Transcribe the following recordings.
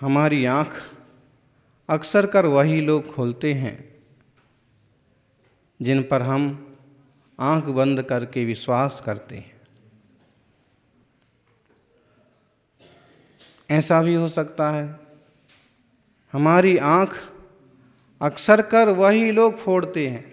हमारी आँख अक्सर कर वही लोग खोलते हैं जिन पर हम आँख बंद करके विश्वास करते हैं। ऐसा भी हो सकता है हमारी आँख अक्सर कर वही लोग फोड़ते हैं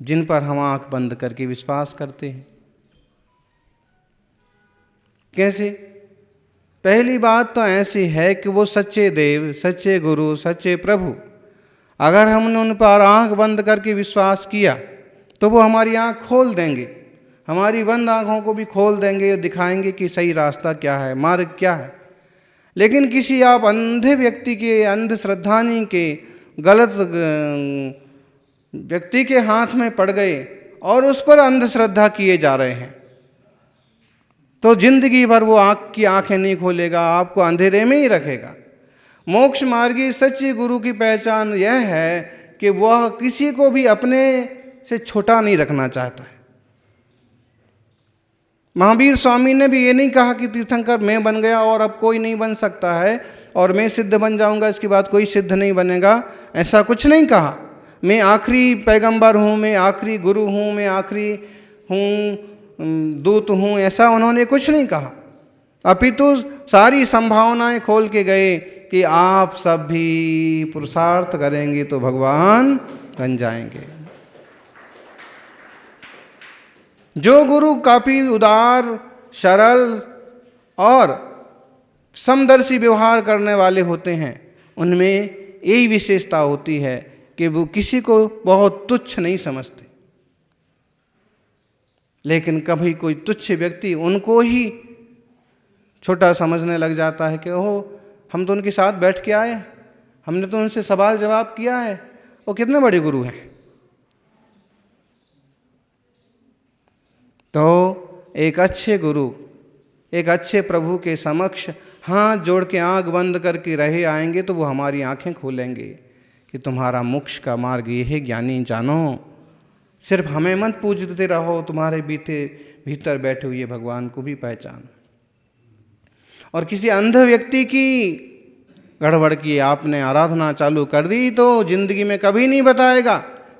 जिन पर हम आँख बंद करके विश्वास करते हैं। कैसे? पहली बात तो ऐसी है कि वो सच्चे देव, सच्चे गुरु, सच्चे प्रभु, अगर हमने उन पर आँख बंद करके विश्वास किया तो वो हमारी आँख खोल देंगे, हमारी बंद आँखों को भी खोल देंगे और दिखाएंगे कि सही रास्ता क्या है, मार्ग क्या है। लेकिन किसी आप अंधे व्यक्ति के, अंधश्रद्धानी के, गलत व्यक्ति के हाथ में पड़ गए और उस पर अंधश्रद्धा किए जा रहे हैं तो जिंदगी भर वो की आंखें नहीं खोलेगा, आपको अंधेरे में ही रखेगा। मोक्ष मार्गी सच्चे गुरु की पहचान यह है कि वह किसी को भी अपने से छोटा नहीं रखना चाहता है। महावीर स्वामी ने भी ये नहीं कहा कि तीर्थंकर मैं बन गया और अब कोई नहीं बन सकता है और मैं सिद्ध बन जाऊंगा, इसके बाद कोई सिद्ध नहीं बनेगा, ऐसा कुछ नहीं कहा। मैं आखिरी पैगंबर हूँ, मैं आखिरी गुरु हूँ, मैं आखिरी हूँ, दूत हूँ, ऐसा उन्होंने कुछ नहीं कहा। अपितु सारी संभावनाएं खोल के गए कि आप सब भी पुरुषार्थ करेंगे तो भगवान बन जाएंगे। जो गुरु काफी उदार, सरल और समदर्शी व्यवहार करने वाले होते हैं उनमें यही विशेषता होती है कि वो किसी को बहुत तुच्छ नहीं समझते। लेकिन कभी कोई तुच्छ व्यक्ति उनको ही छोटा समझने लग जाता है कि ओह, हम तो उनके साथ बैठ के आए, हमने तो उनसे सवाल जवाब किया है, वो कितने बड़े गुरु हैं। तो एक अच्छे गुरु, एक अच्छे प्रभु के समक्ष हाथ जोड़ के आँख बंद करके रहे आएंगे तो वो हमारी आंखें खोलेंगे कि तुम्हारा मोक्ष का मार्ग ये है ज्ञानी जानो। सिर्फ हमें मत पूजते रहो, तुम्हारे भीतर बैठे हुए भगवान को भी पहचान। और किसी अंध व्यक्ति की गड़बड़ की आपने आराधना चालू कर दी तो जिंदगी में कभी नहीं बताएगा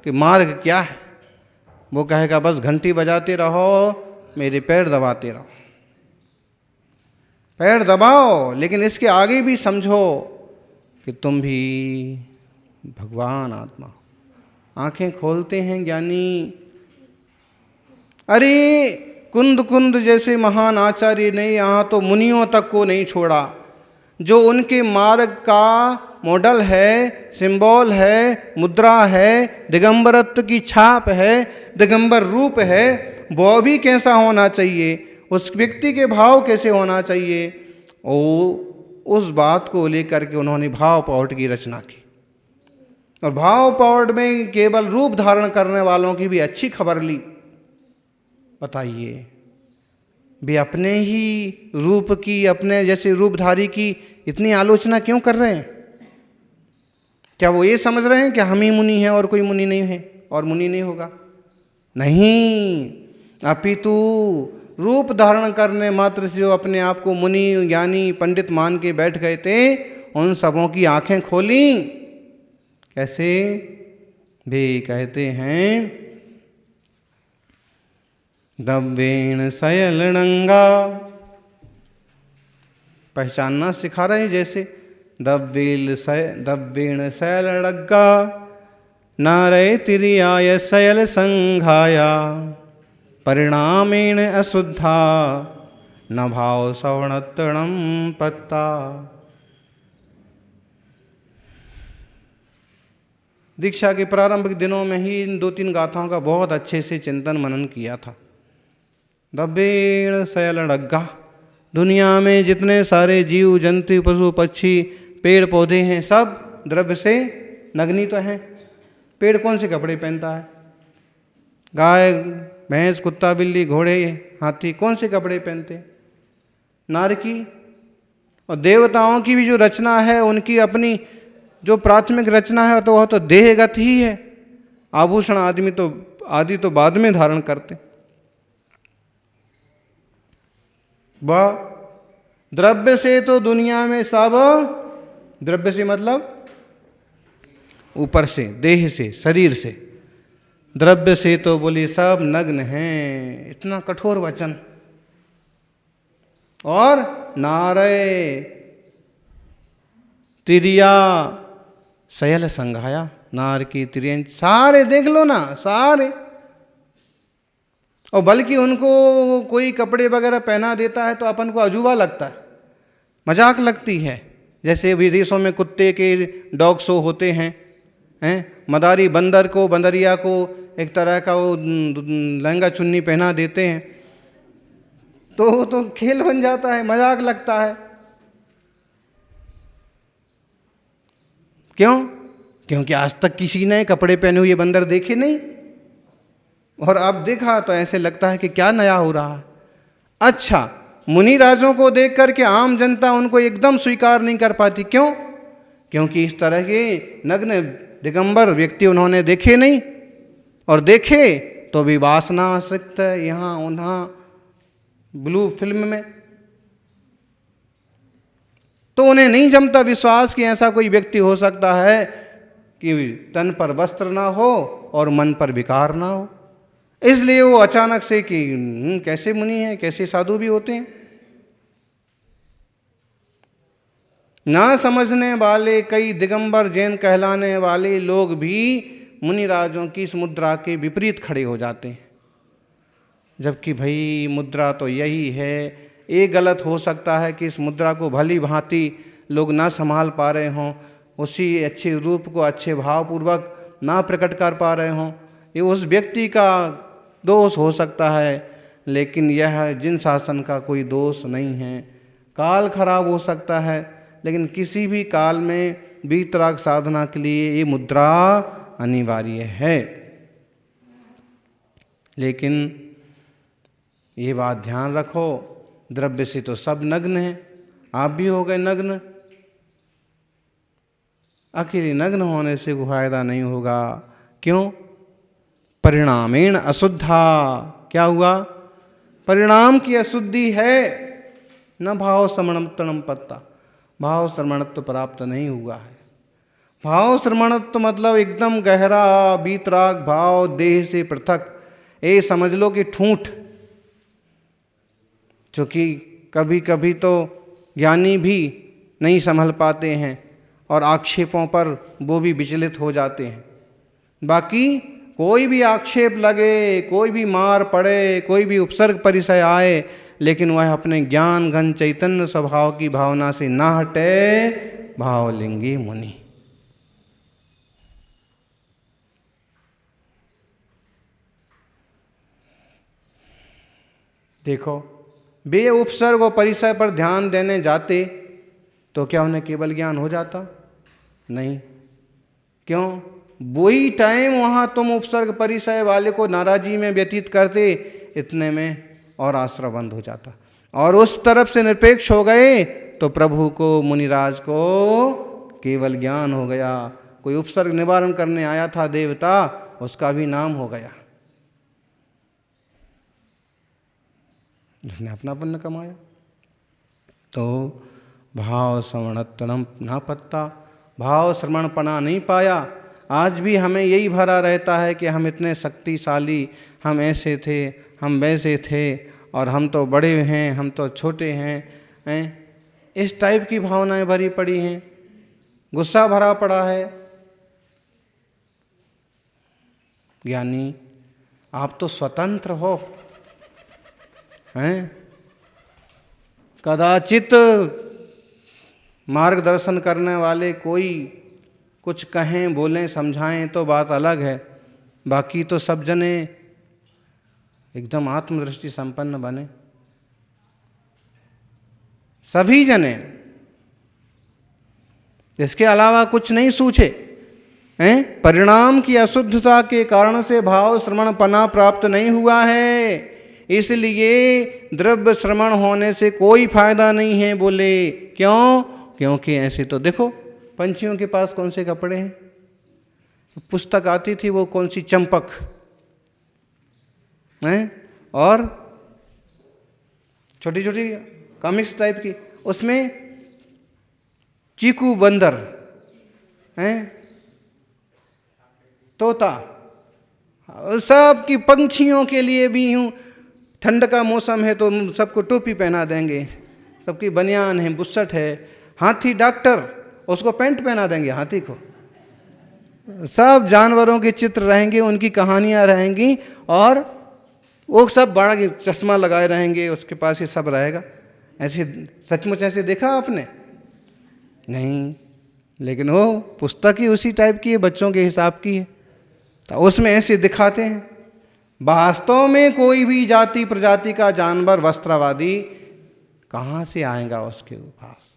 कि मार्ग क्या है। वो कहेगा बस घंटी बजाते रहो, मेरे पैर दबाते रहो। पैर दबाओ, लेकिन इसके आगे भी समझो कि तुम भी भगवान आत्मा। आंखें खोलते हैं ज्ञानी। अरे कुंद कुंद जैसे महान आचार्य ने यहाँ तो मुनियों तक को नहीं छोड़ा। जो उनके मार्ग का मॉडल है, सिंबल है, मुद्रा है, दिगंबरत्व की छाप है, दिगंबर रूप है, वो भी कैसा होना चाहिए, उस व्यक्ति के भाव कैसे होना चाहिए, उस बात को लेकर के उन्होंने भाव पौट की रचना की। और भाव पौट में केवल रूप धारण करने वालों की भी अच्छी खबर ली। बताइए, वे अपने ही रूप की, अपने जैसे रूपधारी की इतनी आलोचना क्यों कर रहे हैं? क्या वो ये समझ रहे हैं कि हम ही मुनि हैं और कोई मुनि नहीं है और मुनि नहीं होगा? नहीं, अपितु रूप धारण करने मात्र से जो अपने आप को मुनि, ज्ञानी, पंडित मान के बैठ गए थे, उन सबों की आंखें खोली। कैसे? वे कहते हैं दब्बेण सयलनंगा, पहचानना सिखा रहे हैं। जैसे दब्बेण सयलडग्गा नारय तिरियाय सयल संघाया परिणामेण अशुद्धा न भाव सवर्णतणम पत्ता। दीक्षा के प्रारंभिक दिनों में ही इन 2-3 गाथाओं का बहुत अच्छे से चिंतन मनन किया था। दब्बेण सयलडग्गा, दुनिया में जितने सारे जीव जंतु, पशु पक्षी, पेड़ पौधे हैं, सब द्रव्य से नग्नित हैं। पेड़ कौन से कपड़े पहनता है? गाय, भैंस, कुत्ता, बिल्ली, घोड़े, हाथी कौन से कपड़े पहनते? नारकी। और देवताओं की भी जो रचना है, उनकी अपनी जो प्राथमिक रचना है तो वह तो देहगत ही है। आभूषण आदि तो बाद में धारण करते। वह द्रव्य से तो दुनिया में सब, द्रव्य से मतलब ऊपर से, देह से, शरीर से, द्रव्य से तो बोले सब नग्न हैं। इतना कठोर वचन। और नारे तिरिया शयल संघाया, नार की तिरियन सारे देख लो ना, सारे। और बल्कि उनको कोई कपड़े वगैरह पहना देता है तो अपन को अजूबा लगता है, मजाक लगती है। जैसे विदेशों में कुत्ते के डॉग शो होते हैं, मदारी बंदर को, बंदरिया को एक तरह का वो लहंगा चुन्नी पहना देते हैं, तो खेल बन जाता है, मजाक लगता है। क्यों? क्योंकि आज तक किसी ने कपड़े पहने हुए बंदर देखे नहीं, और अब देखा तो ऐसे लगता है कि क्या नया हो रहा है। अच्छा, मुनि राजों को देख करके आम जनता उनको एकदम स्वीकार नहीं कर पाती। क्यों? क्योंकि इस तरह के नग्न दिगंबर व्यक्ति उन्होंने देखे नहीं, और देखे तो भी वासना आ सकता है यहाँ उन्हाँ ब्लू फिल्म में, तो उन्हें नहीं जमता विश्वास कि ऐसा कोई व्यक्ति हो सकता है कि तन पर वस्त्र ना हो और मन पर विकार ना हो। इसलिए वो अचानक से कि कैसे मुनि हैं, कैसे साधु भी होते हैं। ना समझने वाले कई दिगंबर जैन कहलाने वाले लोग भी मुनिराजों की इस मुद्रा के विपरीत खड़े हो जाते हैं, जबकि भाई मुद्रा तो यही है। ये गलत हो सकता है कि इस मुद्रा को भली भांति लोग ना संभाल पा रहे हों, उसी अच्छे रूप को अच्छे भावपूर्वक ना प्रकट कर पा रहे हों। ये उस व्यक्ति का दोष हो सकता है, लेकिन यह जिन शासन का कोई दोष नहीं है। काल खराब हो सकता है, लेकिन किसी भी काल में वीतराग साधना के लिए ये मुद्रा अनिवार्य है। लेकिन ये बात ध्यान रखो, द्रव्य से तो सब नग्न हैं, आप भी हो गए नग्न। अकेले नग्न होने से कोई फायदा नहीं होगा। क्यों? परिणामेण अशुद्धा। क्या हुआ? परिणाम की अशुद्धि है। न भाव श्रमणत्वम पत्ता, भाव श्रमणत्व प्राप्त नहीं हुआ है। भाव श्रमणत्व मतलब एकदम गहरा वीतराग भाव, देह से पृथक। ये समझ लो कि ठूंठ, क्योंकि कभी कभी तो ज्ञानी भी नहीं संभल पाते हैं और आक्षेपों पर वो भी विचलित हो जाते हैं। बाकी कोई भी आक्षेप लगे, कोई भी मार पड़े, कोई भी उपसर्ग परिचय आए, लेकिन वह अपने ज्ञान घन चैतन्य स्वभाव की भावना से ना हटे, भावलिंगी मुनि। देखो, वे उपसर्ग और परिचय पर ध्यान देने जाते तो क्या उन्हें केवल ज्ञान हो जाता? नहीं। क्यों? वही टाइम वहाँ तुम उपसर्ग परिचय वाले को नाराजी में व्यतीत करते, इतने में और आश्रय बंद हो जाता, और उस तरफ से निरपेक्ष हो गए तो प्रभु को, मुनिराज को केवल ज्ञान हो गया। कोई उपसर्ग निवारण करने आया था देवता, उसका भी नाम हो गया, जिसने अपना पुण्य कमाया। तो भाव श्रवणत्वम ना पत्ता, भाव श्रवणपना नहीं पाया। आज भी हमें यही भरा रहता है कि हम इतने शक्तिशाली, हम ऐसे थे, हम वैसे थे, और हम तो बड़े हैं, हम तो छोटे हैं। इस टाइप की भावनाएं भरी पड़ी हैं, गुस्सा भरा पड़ा है। ज्ञानी, आप तो स्वतंत्र हो, हैं? कदाचित मार्गदर्शन करने वाले कोई कुछ कहें, बोलें, समझाएं तो बात अलग है। बाकी तो सब जने एकदम आत्मदृष्टि संपन्न बने, सभी जने, इसके अलावा कुछ नहीं सूझे। हैं? परिणाम की अशुद्धता के कारण से भाव श्रवणपना प्राप्त नहीं हुआ है, इसलिए द्रव्य श्रवण होने से कोई फायदा नहीं है। बोले क्यों? क्योंकि ऐसे तो देखो पंछियों के पास कौन से कपड़े हैं, पुस्तक आती थी वो कौन सी, चंपक हैं, और छोटी छोटी कॉमिक्स टाइप की, उसमें चीकू बंदर हैं, तोता, और सब की पंछियों के लिए भी यूं, ठंड का मौसम है तो सबको टोपी पहना देंगे, सबकी बनियान है, बुस्सट है। हाथी डॉक्टर, उसको पैंट पहना देंगे हाथी को। सब जानवरों के चित्र रहेंगे, उनकी कहानियां रहेंगी, और वो सब बड़ा चश्मा लगाए रहेंगे, उसके पास ये सब रहेगा। ऐसे सचमुच ऐसे देखा आपने? नहीं, लेकिन वो पुस्तक ही उसी टाइप की है, बच्चों के हिसाब की है, तो उसमें ऐसे दिखाते हैं। वास्तव में कोई भी जाति प्रजाति का जानवर वस्त्रवादी कहाँ से आएगा उसके पास?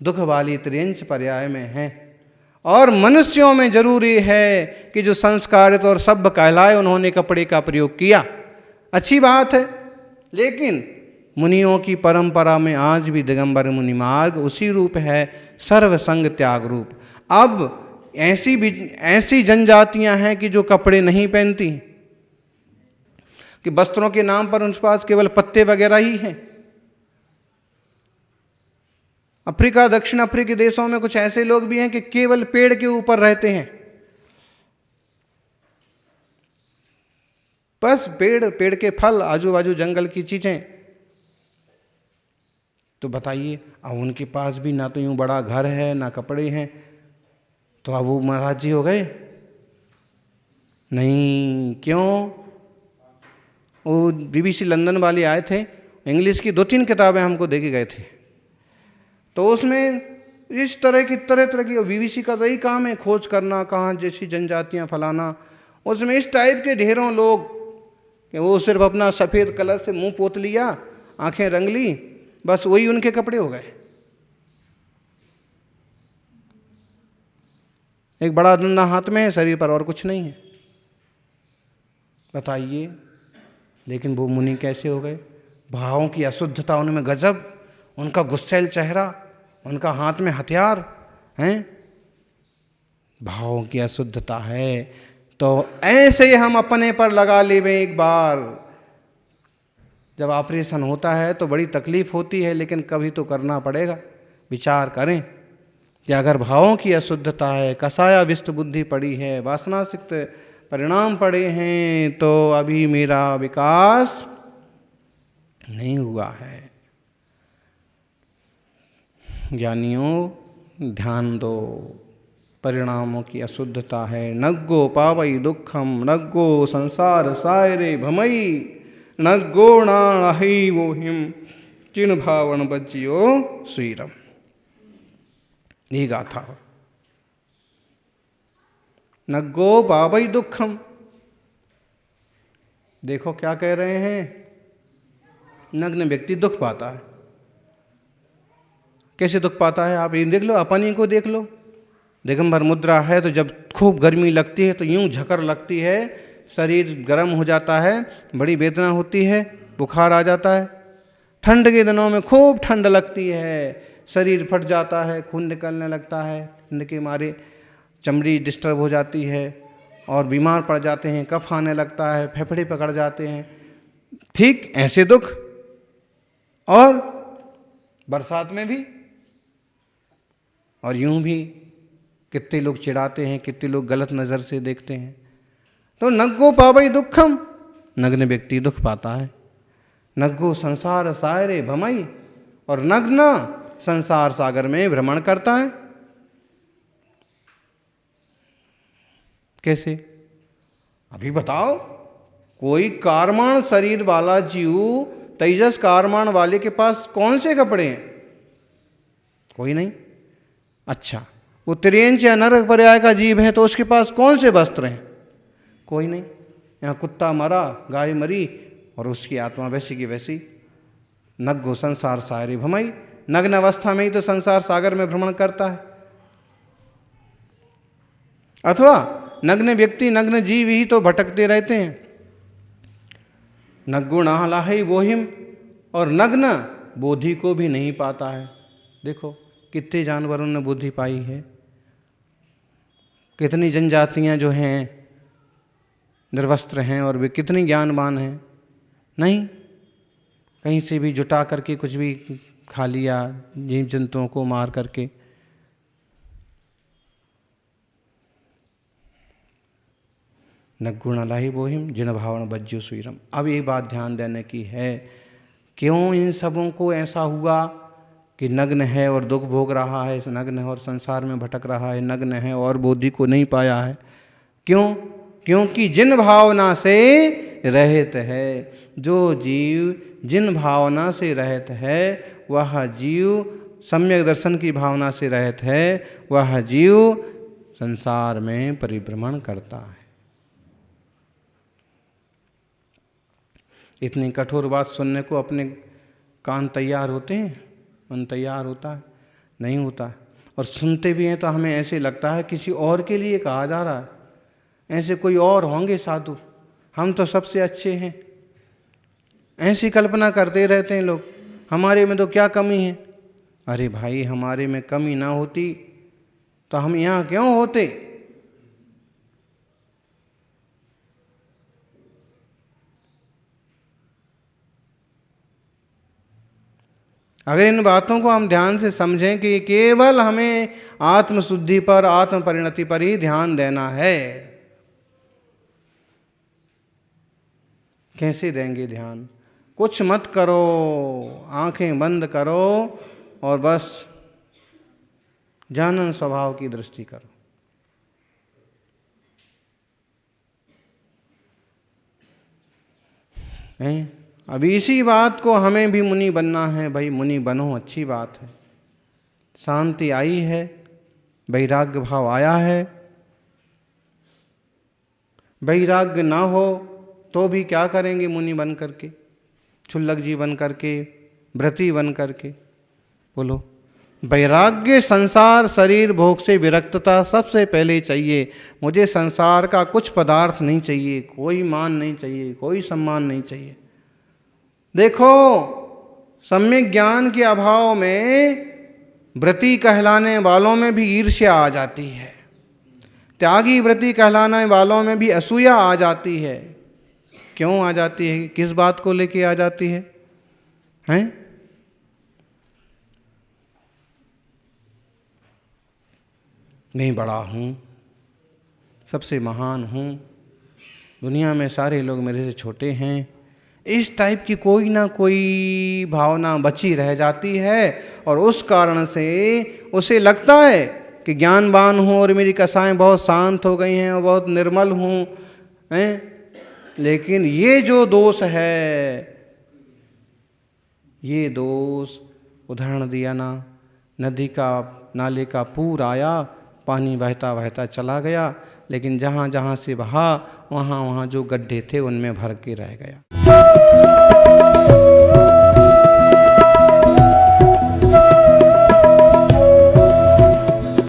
दुख वाली त्रियंच पर्याय में है। और मनुष्यों में जरूरी है कि जो संस्कारित और सभ्य कहलाए, उन्होंने कपड़े का प्रयोग किया, अच्छी बात है। लेकिन मुनियों की परंपरा में आज भी दिगंबर मुनि मार्ग उसी रूप है, सर्वसंग त्याग रूप। अब ऐसी जनजातियां हैं कि जो कपड़े नहीं पहनती, कि वस्त्रों के नाम पर उनके पास केवल पत्ते वगैरह ही हैं। अफ्रीका, दक्षिण अफ्रीकी देशों में कुछ ऐसे लोग भी हैं कि केवल पेड़ के ऊपर रहते हैं, बस पेड़ के फल, आजू बाजू जंगल की चीजें। तो बताइए, अब उनके पास भी ना तो यूं बड़ा घर है, ना कपड़े हैं, तो अब वो महाराज जी हो गए? नहीं, क्यों? वो BBC लंदन वाले आए थे, इंग्लिश की 2-3 किताबें हमको दे के गए थे, तो उसमें इस तरह की BBC का तो यही काम है, खोज करना, कहाँ जैसी जनजातियाँ फलाना। उसमें इस टाइप के ढेरों लोग कि वो सिर्फ अपना सफ़ेद कलर से मुंह पोत लिया, आंखें रंग ली, बस वही उनके कपड़े हो गए। एक बड़ा डंडा हाथ में है, शरीर पर और कुछ नहीं है, बताइए। लेकिन वो मुनि कैसे हो गए? भावों की अशुद्धता उनमें गजब, उनका गुस्सैल चेहरा, उनका हाथ में हथियार हैं, भावों की अशुद्धता है। तो ऐसे हम अपने पर लगा लेवे एक बार। जब ऑपरेशन होता है तो बड़ी तकलीफ होती है, लेकिन कभी तो करना पड़ेगा। विचार करें कि अगर भावों की अशुद्धता है, कसायाविष्ट बुद्धि पड़ी है, वासनासिक्त परिणाम पड़े हैं, तो अभी मेरा विकास नहीं हुआ है। ज्ञानियों ध्यान दो, परिणामों की अशुद्धता है। नग्गो पावई दुखम, नग्गो संसार सायरे भमई, नग्गो नाणहि वोहिम, चिन भावन बज्जियो सुईरम। ये गाथा। नग्गो पावई दुखम, देखो क्या कह रहे हैं, नग्न व्यक्ति दुख पाता है। कैसे दुख पाता है? आप ये देख लो, अपन ही को देख लो। दिगंबर मुद्रा है तो जब खूब गर्मी लगती है तो यूं झकर लगती है, शरीर गर्म हो जाता है, बड़ी वेदना होती है, बुखार आ जाता है। ठंड के दिनों में खूब ठंड लगती है, शरीर फट जाता है, खून निकलने लगता है, ठंड के मारे चमड़ी डिस्टर्ब हो जाती है और बीमार पड़ जाते हैं, कफ आने लगता है, फेफड़े पकड़ जाते हैं। ठीक ऐसे दुख। और बरसात में भी, और यूं भी कितने लोग चिढ़ाते हैं, कितने लोग गलत नज़र से देखते हैं। तो नग्गो पावई दुखम, नग्न व्यक्ति दुख पाता है। नग्गो संसार सायरे भमई, और नग्न संसार सागर में भ्रमण करता है। कैसे? अभी बताओ, कोई कारमाण शरीर वाला जीव, तेजस कारमाण वाले के पास कौन से कपड़े हैं? कोई नहीं। अच्छा, वो त्रियंच या नरक पर्याय का जीव है तो उसके पास कौन से वस्त्र हैं? कोई नहीं। यहाँ कुत्ता मरा, गाय मरी, और उसकी आत्मा वैसी की वैसी। नग्गो संसार सायरे भमई, नग्न अवस्था में ही तो संसार सागर में भ्रमण करता है। अथवा नग्न व्यक्ति, नग्न जीव ही तो भटकते रहते हैं। नग्गो नाहलाहि वोहिम, और नग्न बोधि को भी नहीं पाता है। देखो कितने जानवरों ने बुद्धि पाई है। कितनी जनजातियां जो हैं निर्वस्त्र हैं और वे कितनी ज्ञानवान हैं। नहीं, कहीं से भी जुटा करके कुछ भी खा लिया, जीव जंतुओं को मार करके। न गुण लाही बोहिम जिन भावना बज्जो सुरम। अब ये बात ध्यान देने की है, क्यों इन सबों को ऐसा हुआ कि नग्न है और दुख भोग रहा है, नग्न है और संसार में भटक रहा है, नग्न है और बोधि को नहीं पाया है। क्यों? क्योंकि जिन भावना से रहित है, जो जीव जिन भावना से रहित है, वह जीव सम्यक दर्शन की भावना से रहित है, वह जीव संसार में परिभ्रमण करता है। इतनी कठोर बात सुनने को अपने कान तैयार होते हैं, मन तैयार होता है? नहीं होता। और सुनते भी हैं तो हमें ऐसे लगता है किसी और के लिए कहा जा रहा है, ऐसे कोई और होंगे साधु, हम तो सबसे अच्छे हैं। ऐसी कल्पना करते रहते हैं लोग, हमारे में तो क्या कमी है। अरे भाई, हमारे में कमी ना होती तो हम यहाँ क्यों होते? अगर इन बातों को हम ध्यान से समझें कि केवल हमें आत्मशुद्धि पर, आत्म परिणति पर ही ध्यान देना है, कैसे देंगे ध्यान? कुछ मत करो, आंखें बंद करो और बस जानन स्वभाव की दृष्टि करो। अब इसी बात को हमें भी मुनि बनना है। भाई मुनि बनो, अच्छी बात है, शांति आई है, वैराग्य भाव आया है। वैराग्य ना हो तो भी क्या करेंगे मुनि बन करके, क्षुल्लक जी बन करके, व्रती बन करके? बोलो, वैराग्य संसार शरीर भोग से विरक्तता सबसे पहले चाहिए। मुझे संसार का कुछ पदार्थ नहीं चाहिए, कोई मान नहीं चाहिए, कोई सम्मान नहीं चाहिए। देखो, सम्यक ज्ञान के अभाव में व्रती कहलाने वालों में भी ईर्ष्या आ जाती है, त्यागी व्रती कहलाने वालों में भी असूया आ जाती है। क्यों आ जाती है? किस बात को लेके आ जाती है? हैं? मैं बड़ा हूँ, सबसे महान हूँ, दुनिया में सारे लोग मेरे से छोटे हैं, इस टाइप की कोई ना कोई भावना बची रह जाती है। और उस कारण से उसे लगता है कि ज्ञानवान हूँ और मेरी कसाएं बहुत शांत हो गई हैं और बहुत निर्मल हूँ, हैं? लेकिन ये जो दोष है, ये दोष, उदाहरण दिया ना, नदी का, नाले का पूर आया, पानी बहता बहता चला गया, लेकिन जहाँ जहाँ से बहा वहाँ वहाँ जो गड्ढे थे उनमें भर के रह गया।